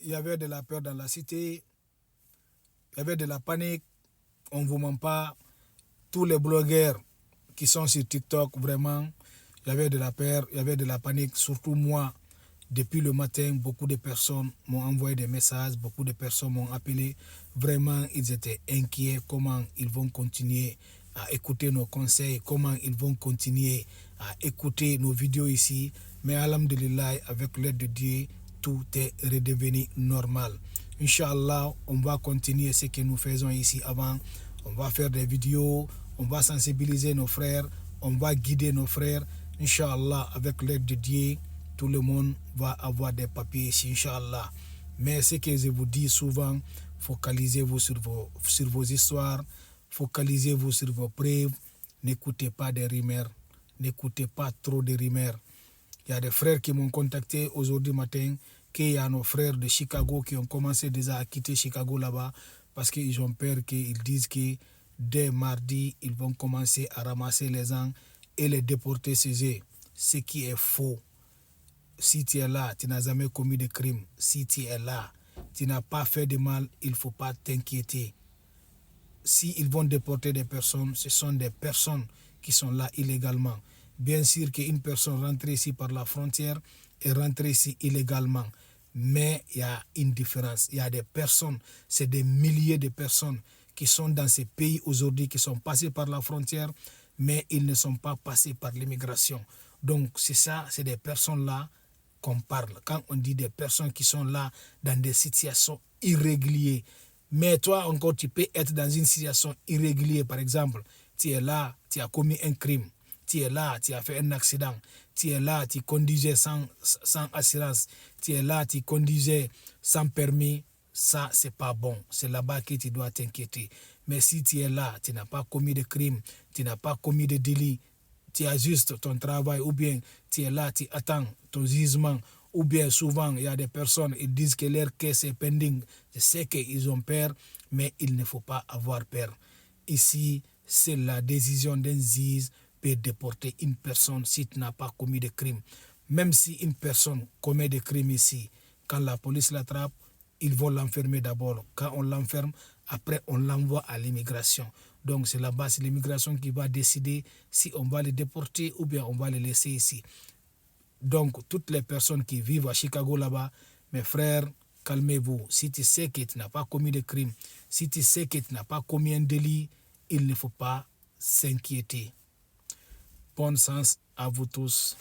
il y avait de la peur dans la cité, il y avait de la panique, on ne vous ment pas. Tous les blogueurs qui sont sur TikTok, vraiment, il y avait de la peur, il y avait de la panique, surtout moi. Depuis le matin, beaucoup de personnes m'ont envoyé des messages, beaucoup de personnes m'ont appelé. Vraiment, ils étaient inquiets comment ils vont continuer à écouter nos conseils, comment ils vont continuer à écouter nos vidéos ici. Mais alhamdulillah, avec l'aide de Dieu, tout est redevenu normal. Inch'Allah, on va continuer ce que nous faisons ici avant. On va faire des vidéos, on va sensibiliser nos frères, on va guider nos frères. Inch'Allah, avec l'aide de Dieu, tout le monde va avoir des papiers ici, Inch'Allah. Mais ce que je vous dis souvent, focalisez-vous sur vos histoires, focalisez-vous sur vos preuves, n'écoutez pas des rumeurs, n'écoutez pas trop de rumeurs. Il y a des frères qui m'ont contacté aujourd'hui matin, qu'il y a nos frères de Chicago qui ont commencé déjà à quitter Chicago là-bas parce qu'ils ont peur qu'ils disent que dès mardi, ils vont commencer à ramasser les gens et les déporter chez eux, ce qui est faux. Si tu es là, tu n'as jamais commis de crime. Si tu es là, tu n'as pas fait de mal, il ne faut pas t'inquiéter. Si ils vont déporter des personnes, ce sont des personnes qui sont là illégalement. Bien sûr qu'une personne rentrée ici par la frontière est rentrée ici illégalement. Mais il y a une différence. Il y a des personnes, c'est des milliers de personnes qui sont dans ces pays aujourd'hui, qui sont passées par la frontière, mais ils ne sont pas passés par l'immigration. Donc c'est ça, c'est des personnes-là qu'on parle. Quand on dit des personnes qui sont là dans des situations irrégulières, mais toi encore tu peux être dans une situation irrégulière, par exemple, tu es là, tu as commis un crime, tu es là, tu as fait un accident, tu es là, tu conduisais sans assurance, tu es là, tu conduisais sans permis, ça c'est pas bon, c'est là-bas que tu dois t'inquiéter. Mais si tu es là, tu n'as pas commis de crime, tu n'as pas commis de délit, tu as juste ton travail, ou bien tu es là, tu attends ton jugement, ou bien souvent il y a des personnes, ils disent que leur caisse est pending. Je sais qu'ils ont peur, mais il ne faut pas avoir peur. Ici, c'est la décision d'un juge peut déporter une personne si tu n'as pas commis de crime. Même si une personne commet des crimes ici, quand la police l'attrape, ils vont l'enfermer d'abord. Quand on l'enferme, après on l'envoie à l'immigration. Donc c'est là-bas, c'est l'immigration qui va décider si on va les déporter ou bien on va les laisser ici. Donc toutes les personnes qui vivent à Chicago là-bas, mes frères, calmez-vous. Si tu sais que tu n'as pas commis de crime, si tu sais que tu n'as pas commis un délit, il ne faut pas s'inquiéter. Bon sens à vous tous.